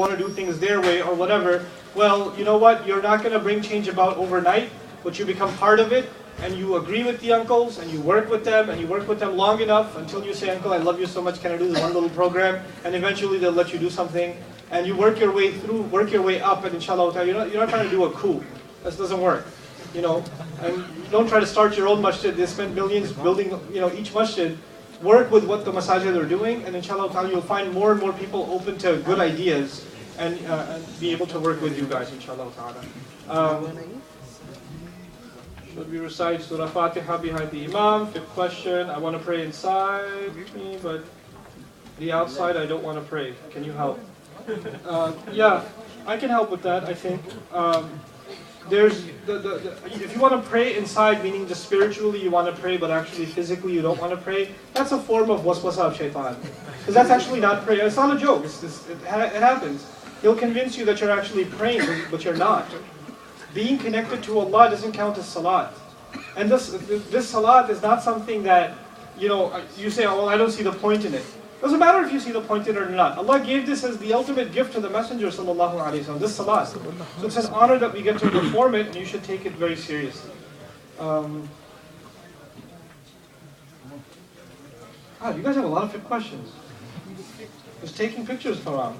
want to do things their way or whatever. Well, you know what? You're not going to bring change about overnight, but you become part of it, and you agree with the uncles, and you work with them, and you work with them long enough until you say, Uncle, I love you so much, can I do this one little program? And eventually they'll let you do something, and you work your way through, work your way up, and inshallah, you're not trying to do a coup. This doesn't work. And don't try to start your own masjid. They spend millions building, each masjid. Work with what the masajid are doing, and inshallah you'll find more and more people open to good ideas and be able to work with you guys, inshallah ta'ala. Should we recite Surah Fatiha behind the Imam? Fifth question, I want to pray inside me, but the outside I don't want to pray. Can you help? Yeah, I can help with that, I think. There's if you want to pray inside, meaning just spiritually you want to pray, but actually physically you don't want to pray, that's a form of waswasa of shaitan. Because that's actually not prayer. It's not a joke. It happens. He'll convince you that you're actually praying, but you're not. Being connected to Allah doesn't count as salat. And this salat is not something that, you say, oh, well, I don't see the point in it. Doesn't matter if you see the point in it or not. Allah gave this as the ultimate gift to the Messenger sallallahu alaihi wasallam, this salat. So it's an honor that we get to perform it, and you should take it very seriously. You guys have a lot of questions. Just taking pictures, Haram.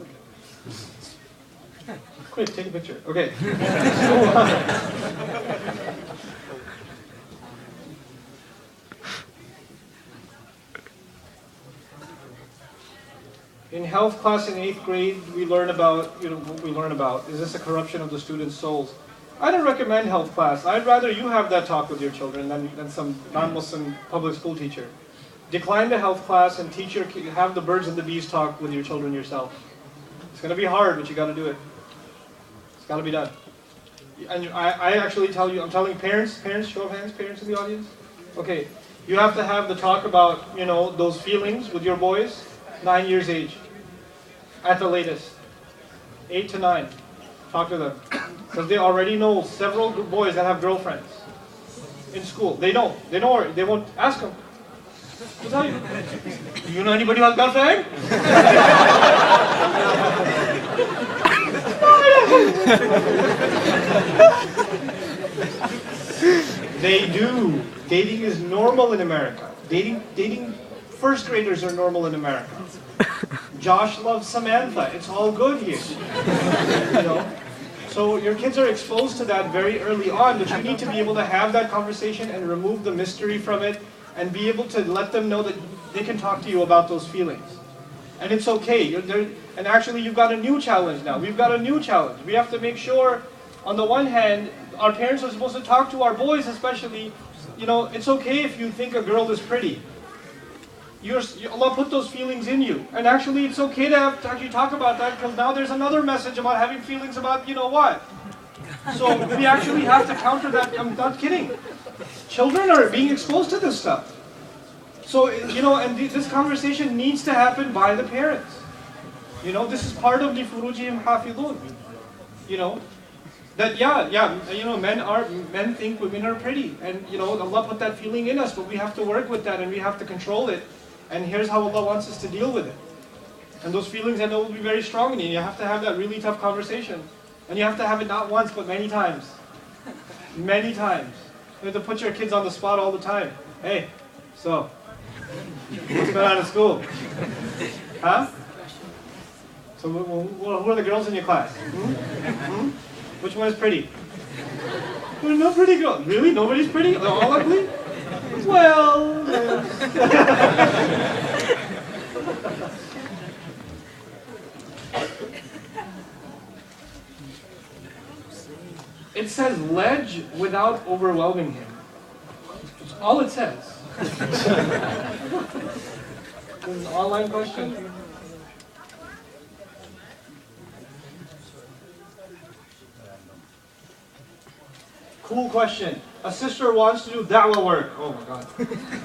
Quick, take a picture. Okay. In health class in 8th grade, we learn about, what we learn about. Is this a corruption of the students' souls? I don't recommend health class. I'd rather you have that talk with your children than some non-Muslim public school teacher. Decline the health class and have the birds and the bees talk with your children yourself. It's going to be hard, but you got to do it. It's got to be done. And I actually tell you, I'm telling parents, show of hands, parents in the audience. Okay, you have to have the talk about, those feelings with your boys, 9 years age, at the latest. 8 to 9, talk to them. Because they already know several boys that have girlfriends in school. They know, they won't ask them. I'll tell you. Do you know anybody who has a girlfriend? They do. Dating is normal in America. Dating first graders are normal in America. Josh loves Samantha. It's all good here. So your kids are exposed to that very early on, but you need to be able to have that conversation and remove the mystery from it and be able to let them know that they can talk to you about those feelings. And it's okay. And actually you've got a new challenge now. We've got a new challenge. We have to make sure, on the one hand, our parents are supposed to talk to our boys especially, it's okay if you think a girl is pretty. Allah put those feelings in you. And actually it's okay to actually talk about that, because now there's another message about having feelings about what. So we actually have to counter that. I'm not kidding. Children are being exposed to this stuff. So, and this conversation needs to happen by the parents. This is part of لِفُرُوجِهِمْ حَافِظُونَ. That men think women are pretty, and Allah put that feeling in us, but we have to work with that and we have to control it. And here's how Allah wants us to deal with it. And those feelings, I know, will be very strong in you. You have to have that really tough conversation, and you have to have it not once but many times. Many times. You have to put your kids on the spot all the time. Hey, so what's going on in school? Huh? So who are the girls in your class? Which one is pretty? There's no pretty girl. Really? Nobody's pretty? They're all ugly? Well... It says ledge without overwhelming him. That's all it says. This is an online question. Cool question. A sister wants to do da'wah work. Oh my God.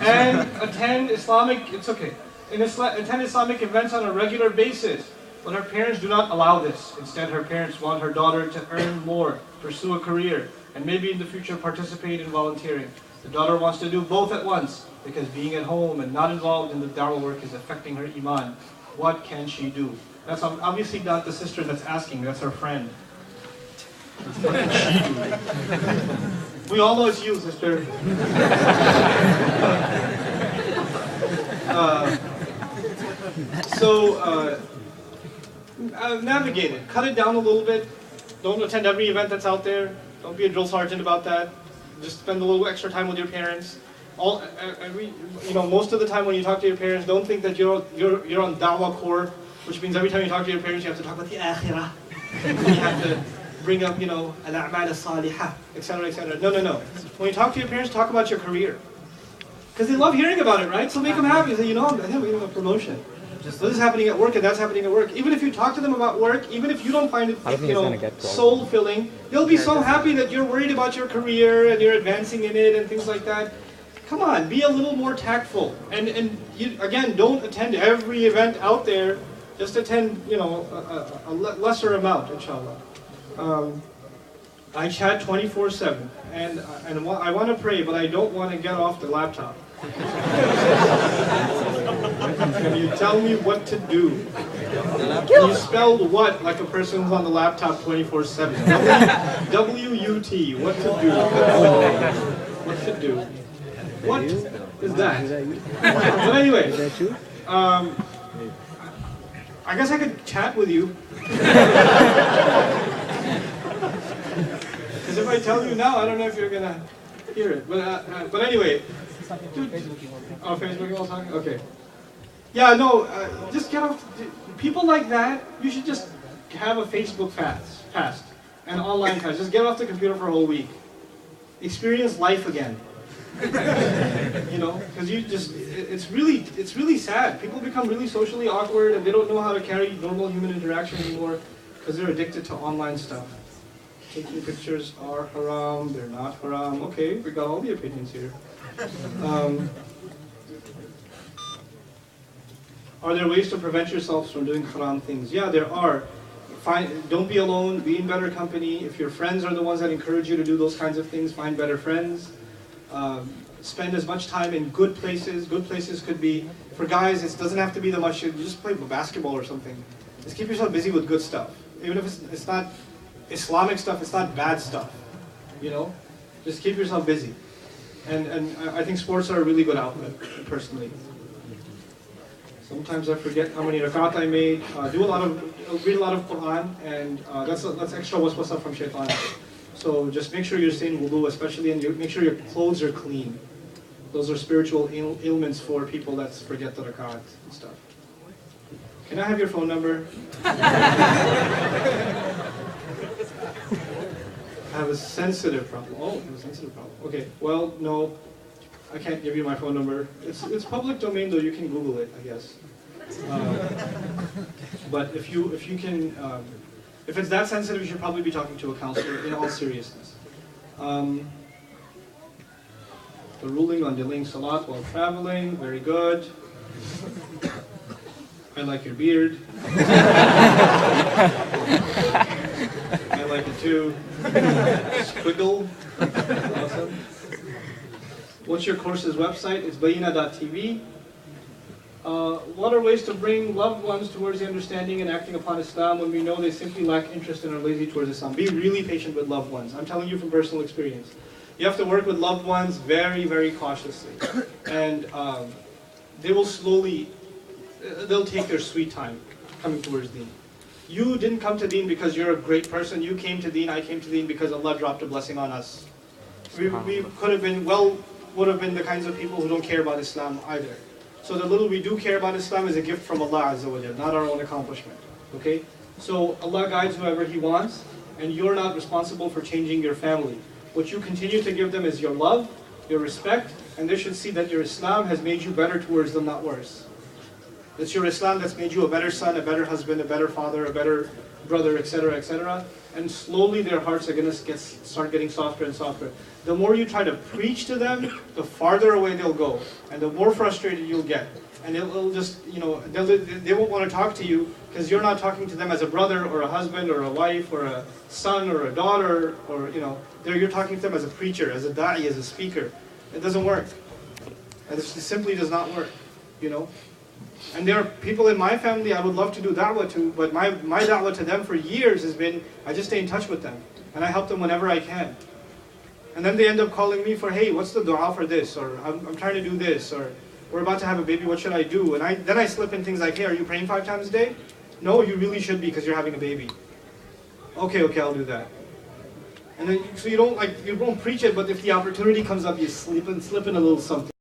And attend Islamic, it's okay. Attend Islamic events on a regular basis. But her parents do not allow this. Instead, her parents want her daughter to earn more, pursue a career, and maybe in the future participate in volunteering. The daughter wants to do both at once, because being at home and not involved in the da'wah work is affecting her iman. What can she do? That's obviously not the sister that's asking, that's her friend. We all know it's you, sister. Navigate it. Cut it down a little bit. Don't attend every event that's out there. Don't be a drill sergeant about that. Just spend a little extra time with your parents. Most of the time when you talk to your parents, don't think that you're on da'wah core, which means every time you talk to your parents, you have to talk about the akhirah. And you have to bring up, al-a'mal as-salihah, etc., etc. No. When you talk to your parents, talk about your career. Because they love hearing about it, right? So make them happy. Say, I'm getting a promotion. This is happening at work and that's happening at work. Even if you talk to them about work, even if you don't find it, soul-filling, they'll be so happy that you're worried about your career and you're advancing in it and things like that. Come on, be a little more tactful. And you, again, don't attend every event out there. Just attend, a lesser amount, inshallah. I chat 24/7, and I want to pray, but I don't want to get off the laptop. Can you tell me what to do? You spelled what like a person who's on the laptop 24/7? W-U-T. What to do? What to do? What is that? But anyway, I guess I could chat with you. Because if I tell you now, I don't know if you're gonna hear it. But anyway. Oh, Facebook also? Okay. Yeah, no, just get off. People like that, you should just have a Facebook fast, an online fast. Just get off the computer for a whole week. Experience life again. Because it's really sad. People become really socially awkward and they don't know how to carry normal human interaction anymore because they're addicted to online stuff. Taking pictures are haram, they're not haram. Okay, we got all the opinions here. Are there ways to prevent yourselves from doing haram things? Yeah, there are. Don't be alone, be in better company. If your friends are the ones that encourage you to do those kinds of things, find better friends. Spend as much time in good places. Good places could be, for guys, it doesn't have to be the masjid. You just play basketball or something. Just keep yourself busy with good stuff. Even if it's not Islamic stuff, it's not bad stuff. Just keep yourself busy. And I think sports are a really good outlet, personally. Sometimes I forget how many rakat I made. Read a lot of Quran, and that's extra waswasa from shaitan. So just make sure you're staying wudu, especially, and make sure your clothes are clean. Those are spiritual ailments for people that forget the rakat and stuff. Can I have your phone number? I have a sensitive problem. Oh, a sensitive problem. Okay, well, no, I can't give you my phone number. It's public domain, though. You can Google it, I guess. But if you can, if it's that sensitive, you should probably be talking to a counselor. In all seriousness, the ruling on delaying salat while traveling, very good. I like your beard. I like it too. Squiggle. Awesome. What's your course's website? It's bayina.tv. What are ways to bring loved ones towards the understanding and acting upon Islam when we know they simply lack interest and are lazy towards Islam? Be really patient with loved ones. I'm telling you from personal experience. You have to work with loved ones very, very cautiously. And they will slowly, they'll take their sweet time coming towards Deen. You didn't come to Deen because you're a great person. You came to Deen, I came to Deen because Allah dropped a blessing on us. We could have been, would have been the kinds of people who don't care about Islam either. So the little we do care about Islam is a gift from Allah Azza wa Jalla, not our own accomplishment. Okay? So Allah guides whoever He wants, and you're not responsible for changing your family. What you continue to give them is your love, your respect, and they should see that your Islam has made you better towards them, not worse. It's your Islam that's made you a better son, a better husband, a better father, a better brother, etc., etc. And slowly their hearts are going to start getting softer and softer. The more you try to preach to them, the farther away they'll go, and the more frustrated you'll get. And they'll just, they won't want to talk to you because you're not talking to them as a brother or a husband or a wife or a son or a daughter, or you're talking to them as a preacher, as a da'i, as a speaker. It doesn't work. It simply does not work. And there are people in my family I would love to do da'wah to, but my da'wah to them for years has been, I just stay in touch with them. And I help them whenever I can. And then they end up calling me for, hey, what's the dua for this? Or I'm trying to do this. Or we're about to have a baby, what should I do? And then I slip in things like, hey, are you praying 5 times a day? No, you really should be because you're having a baby. Okay, I'll do that. And then, so you don't preach it, but if the opportunity comes up, you slip in a little something.